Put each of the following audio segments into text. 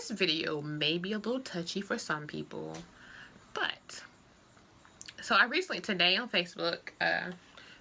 this video may be a little touchy for some people, but so I recently today on Facebook,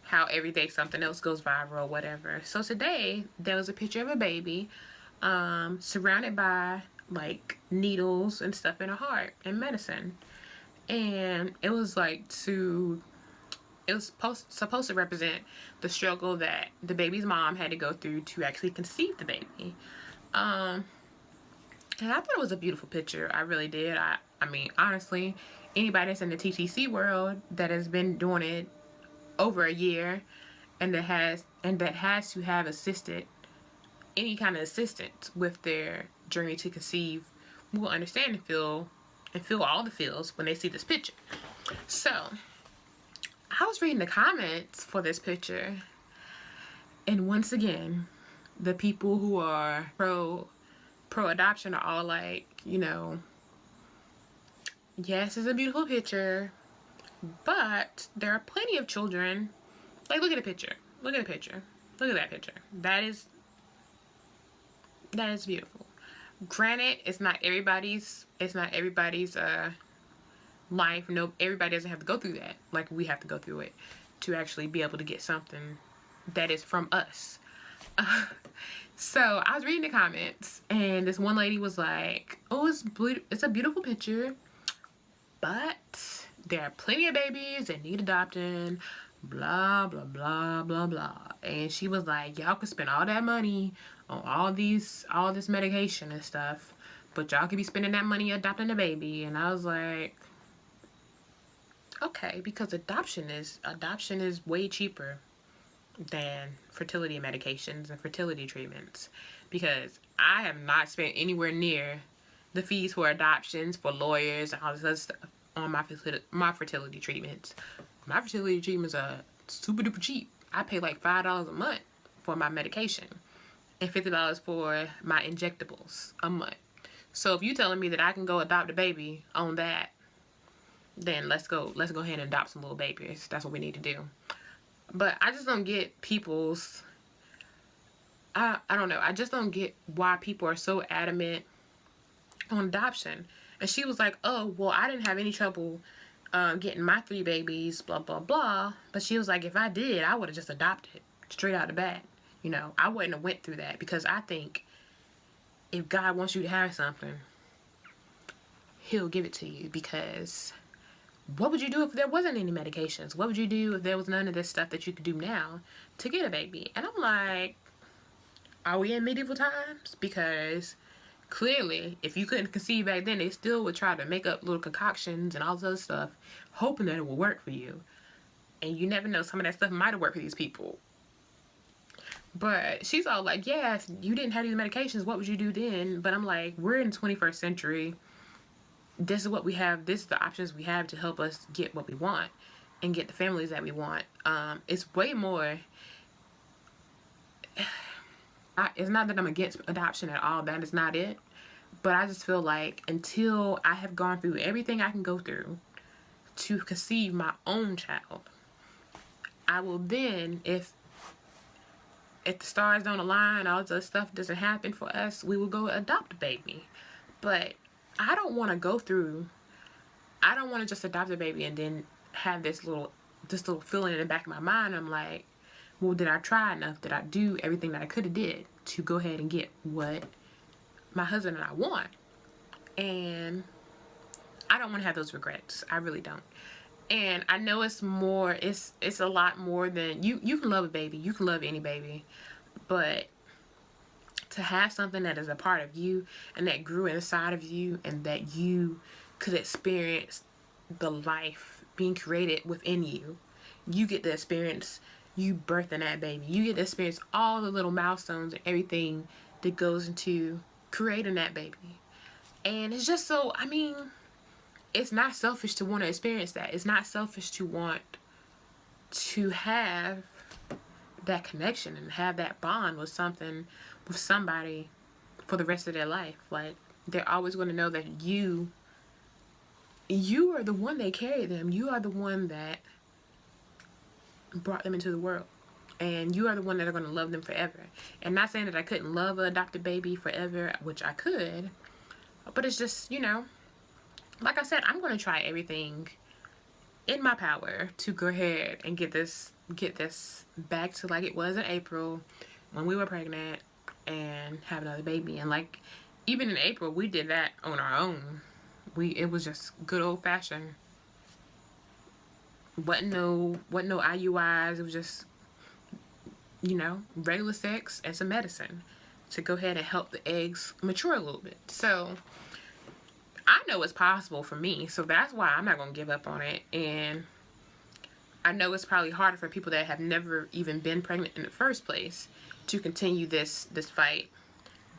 how every day something else goes viral or whatever. So today there was a picture of a baby surrounded by like needles and stuff in her heart and medicine, and it was like it was supposed to represent the struggle that the baby's mom had to go through to actually conceive the baby. And I thought it was a beautiful picture. I really did. I mean, honestly, anybody that's in the TTC world that has been doing it over a year and that has to have assisted any kind of assistance with their journey to conceive will understand and feel all the feels when they see this picture. So I was reading the comments for this picture, and once again, the people who are pro adoption are all like, you know, yes, it's a beautiful picture, but there are plenty of children. Like, look at the picture. Look at the picture. Look at that picture. That is beautiful. Granted, it's not everybody's life. No, everybody doesn't have to go through that. Like, we have to go through it to actually be able to get something that is from us. So I was reading the comments, and this one lady was like, oh, it's a beautiful picture, but there are plenty of babies that need adopting, blah blah blah blah blah. And she was like, y'all could spend all that money on all this medication and stuff, but y'all could be spending that money adopting a baby. And I was like, okay, because adoption is way cheaper than fertility medications and fertility treatments, because I have not spent anywhere near the fees for adoptions, for lawyers, and all this other stuff on my fertility treatments. My fertility treatments are super duper cheap. I pay like $5 a month for my medication and $50 for my injectables a month. So if you're telling me that I can go adopt a baby on that, then let's go ahead and adopt some little babies. That's what we need to do. But I just don't get people's, I don't know, I just don't get why people are so adamant on adoption. And she was like, oh, well, I didn't have any trouble getting my 3 babies, blah, blah, blah. But she was like, if I did, I would have just adopted straight out the bat. You know, I wouldn't have went through that, because I think if God wants you to have something, he'll give it to you. Because what would you do if there wasn't any medications? What would you do if there was none of this stuff that you could do now to get a baby? And I'm like, are we in medieval times? Because clearly, if you couldn't conceive back then, they still would try to make up little concoctions and all this other stuff, hoping that it will work for you. And you never know, some of that stuff might have worked for these people. But she's all like, yeah, if you didn't have these medications, what would you do then? But I'm like, we're in the 21st century. This is what we have. This is the options we have to help us get what we want and get the families that we want. It's way more. It's not that I'm against adoption at all. That is not it. But I just feel like until I have gone through everything I can go through to conceive my own child, I will then, if the stars don't align, all this other stuff doesn't happen for us, we will go adopt a baby. But I don't want to go through, I don't want to just adopt a baby and then have this little feeling in the back of my mind. I'm like, well, did I try enough? Did I do everything that I could have did to go ahead and get what my husband and I want? And I don't want to have those regrets. I really don't. And I know it's more, it's a lot more than, you can love a baby. You can love any baby. But to have something that is a part of you and that grew inside of you and that you could experience the life being created within you. You get to experience you birthing that baby. You get to experience all the little milestones and everything that goes into creating that baby. And it's just so, I mean, it's not selfish to want to experience that. It's not selfish to want to have that connection and have that bond with somebody for the rest of their life. Like, they're always going to know that you are the one that carried them. You are the one that brought them into the world, and you are the one that are going to love them forever. And not saying that I couldn't love an adopted baby forever, which I could, But it's just, you know, like I said, I'm going to try everything in my power to go ahead and get this back to like it was in April when we were pregnant and have another baby. And like, even in April, we did that on our own. It was just good old fashioned. Wasn't no IUIs. It was just, you know, regular sex and some medicine to go ahead and help the eggs mature a little bit. So I know it's possible for me, so that's why I'm not gonna give up on it. And I know it's probably harder for people that have never even been pregnant in the first place to continue this fight,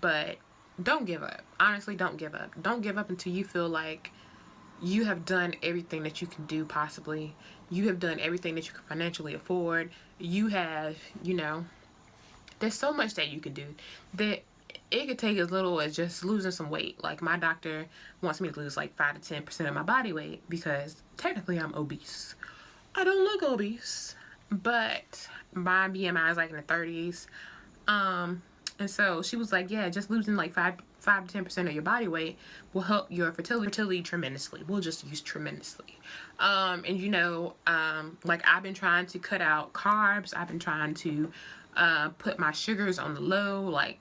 but don't give up. Honestly, don't give up. Don't give up until you feel like you have done everything that you can do possibly. You have done everything that you can financially afford. You have, you know, there's so much that you can do that it could take as little as just losing some weight. Like, my doctor wants me to lose like 5 to 10% of my body weight because technically I'm obese. I don't look obese, but my BMI is like in the 30s. And so she was like, yeah, just losing like 5 to 10% of your body weight will help your fertility tremendously. We'll just use tremendously. And you know, like, I've been trying to cut out carbs. I've been trying to put my sugars on the low, like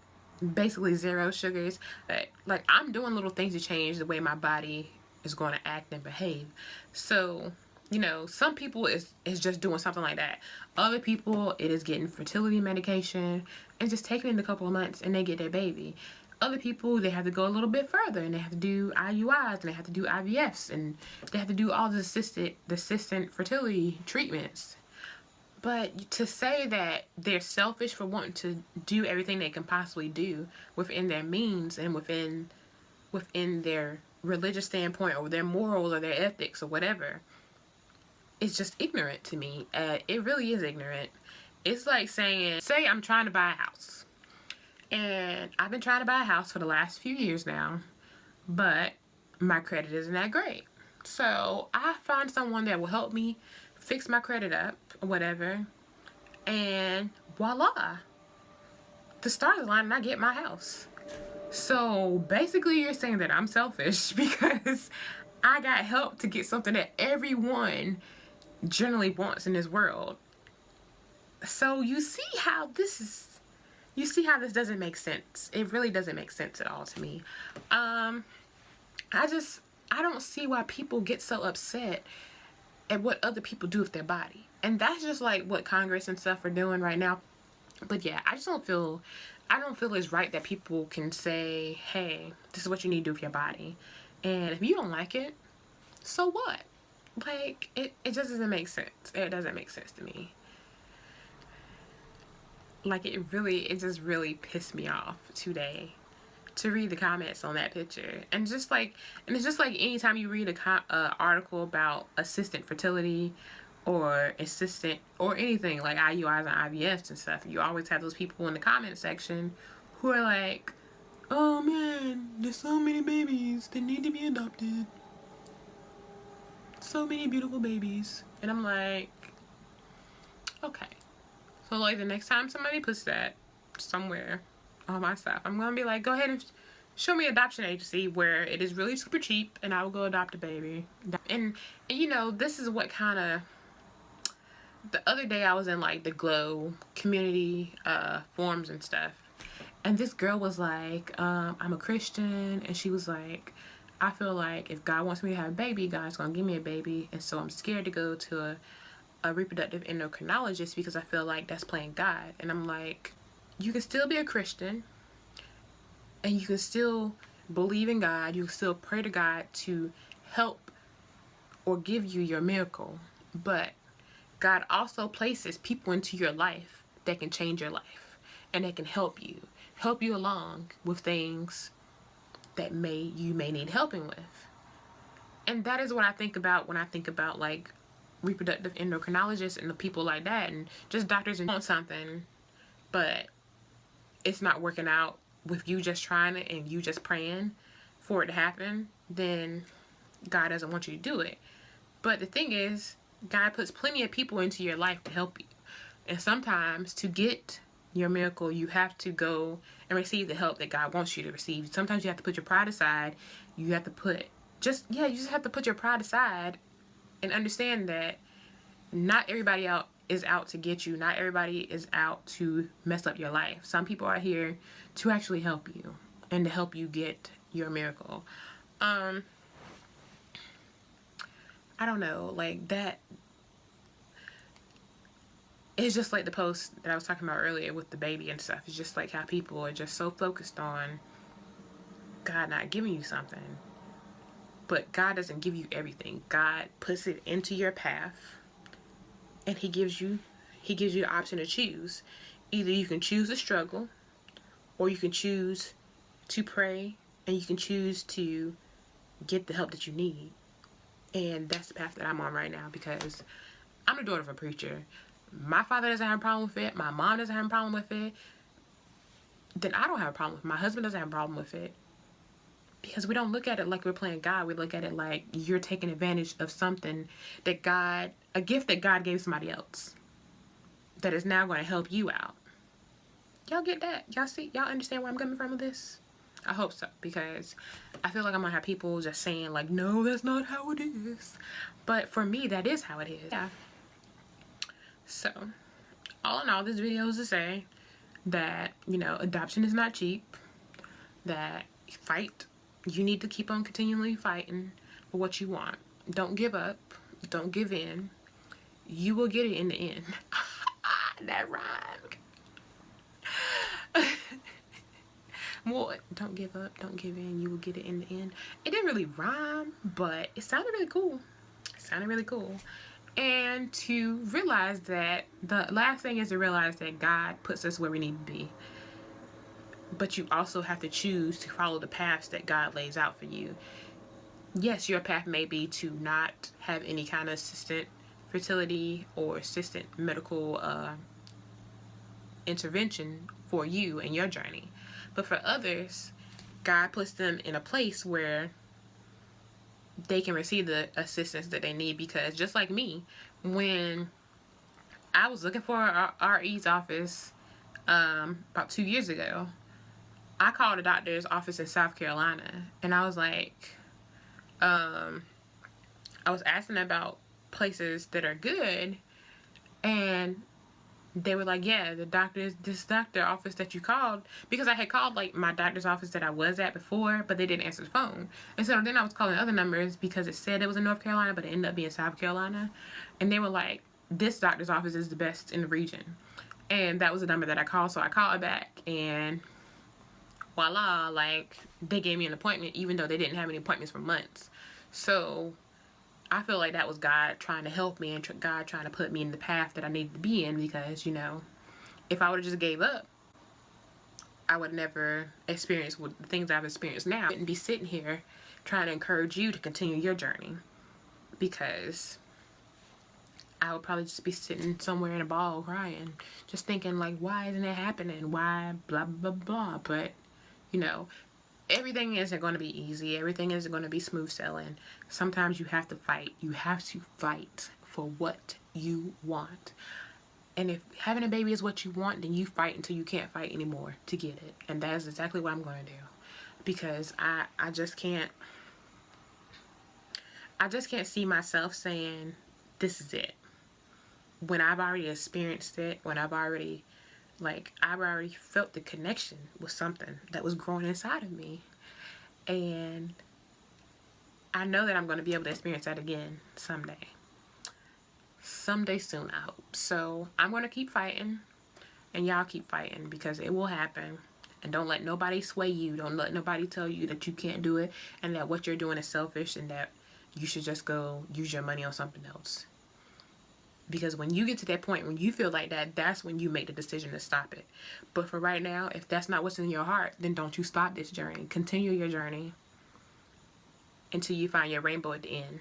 basically 0 sugars. But like, I'm doing little things to change the way my body is going to act and behave. So, you know, some people is just doing something like that. Other people, it is getting fertility medication and just taking it in a couple of months and they get their baby. Other people, they have to go a little bit further and they have to do IUIs and they have to do IVFs and they have to do all the assistant fertility treatments. But to say that they're selfish for wanting to do everything they can possibly do within their means and within their religious standpoint or their morals or their ethics or whatever, it's just ignorant to me. It really is ignorant. It's like saying, say I'm trying to buy a house. And I've been trying to buy a house for the last few years now, but my credit isn't that great. So I find someone that will help me fix my credit up or whatever, and voila, the stars align and I get my house. So basically you're saying that I'm selfish because I got help to get something that everyone generally wants in this world. So you see how this doesn't make sense. It really doesn't make sense at all to me. I don't see why people get so upset at what other people do with their body. And that's just like what Congress and stuff are doing right now. But yeah, I don't feel it's right that people can say, hey, this is what you need to do with your body. And if you don't like it, so what? Like, it just doesn't make sense. It doesn't make sense to me. Like, it just really pissed me off today to read the comments on that picture. And it's just like anytime you read a article about assistant fertility or assistant or anything like IUIs and IVFs and stuff, you always have those people in the comment section who are like, oh man, there's so many babies that need to be adopted. So many beautiful babies. And I'm like, okay. So like, the next time somebody puts that somewhere on my stuff, I'm gonna be like, go ahead and show me an adoption agency where it is really super cheap and I will go adopt a baby. And you know, this is what kind of, the other day I was in like the Glow community forums and stuff, and this girl was like, I'm a Christian, and she was like, I feel like if God wants me to have a baby, God's gonna give me a baby, and so I'm scared to go to a reproductive endocrinologist because I feel like that's playing God. And I'm like, you can still be a Christian and you can still believe in God. You can still pray to God to help or give you your miracle. But God also places people into your life that can change your life and that can help you along with things that you may need helping with. And that is what I think about when I think about like reproductive endocrinologists and the people like that, and just doctors and want something, but it's not working out with you just trying it and you just praying for it to happen, then God doesn't want you to do it. But the thing is, God puts plenty of people into your life to help you. And sometimes to get your miracle, you have to go and receive the help that God wants you to receive. Sometimes you have to put your pride aside. You have to put, you just have to put your pride aside and understand that not everybody out is out to get you. Not everybody is out to mess up your life. Some people are here to actually help you and to help you get your miracle. I don't know, like that. It's just like the post that I was talking about earlier with the baby and stuff. It's just like how people are just so focused on God not giving you something. But God doesn't give you everything. God puts it into your path, and He gives you the option to choose. Either you can choose to struggle, or you can choose to pray, and you can choose to get the help that you need. And that's the path that I'm on right now, because I'm the daughter of a preacher. My father doesn't have a problem with it. My mom doesn't have a problem with it. Then I don't have a problem with it. My husband doesn't have a problem with it. Because we don't look at it like we're playing God. We look at it like you're taking advantage of something that God, a gift that God gave somebody else, that is now going to help you out. Y'all get that? Y'all see? Y'all understand where I'm coming from with this? I hope so, because I feel like I'm going to have people just saying like, no, that's not how it is. But for me, that is how it is. Yeah. So, all in all, this video is to say that, you know, adoption is not cheap. That fight. You need to keep on continually fighting for what you want. Don't give up. Don't give in. You will get it in the end. That rhymed. Well, don't give up. Don't give in. You will get it in the end. It didn't really rhyme, but it sounded really cool. It sounded really cool. And to realize that, the last thing is to realize that God puts us where we need to be. But you also have to choose to follow the paths that God lays out for you. Yes, your path may be to not have any kind of assistant fertility or assistant medical intervention for you in your journey. But for others, God puts them in a place where they can receive the assistance that they need. Because just like me, when I was looking for a RE's office about 2 years ago, I called a doctor's office in South Carolina, and I was like, I was asking about places that are good, and they were like, yeah, this doctor office that you called, because I had called like my doctor's office that I was at before, but they didn't answer the phone. And so then I was calling other numbers because it said it was in North Carolina, but it ended up being South Carolina. And they were like, this doctor's office is the best in the region. And that was the number that I called. So I called back, and voila, like they gave me an appointment even though they didn't have any appointments for months. So I feel like that was God trying to help me, and God trying to put me in the path that I needed to be in. Because, you know, if I would have just gave up, I would never experience the things I've experienced now. I wouldn't be sitting here trying to encourage you to continue your journey, because I would probably just be sitting somewhere in a ball crying, just thinking like, why isn't it happening? Why blah, blah, blah. But, you know, everything isn't going to be easy. Everything isn't going to be smooth sailing. Sometimes you have to fight. You have to fight for what you want. And if having a baby is what you want, then you fight until you can't fight anymore to get it. And that is exactly what I'm going to do. Because I just can't see myself saying, this is it, when I've already experienced it, when I've already felt the connection with something that was growing inside of me. And I know that I'm going to be able to experience that again someday. Someday soon, I hope. So I'm going to keep fighting, and y'all keep fighting, because it will happen. And don't let nobody sway you. Don't let nobody tell you that you can't do it, and that what you're doing is selfish, and that you should just go use your money on something else. Because when you get to that point, when you feel like that, that's when you make the decision to stop it. But for right now, if that's not what's in your heart, then don't you stop this journey. Continue your journey until you find your rainbow at the end.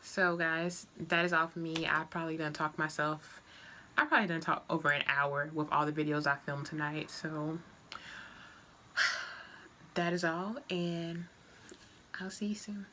So guys, that is all for me. I probably done talk over an hour with all the videos I filmed tonight. So that is all, and I'll see you soon.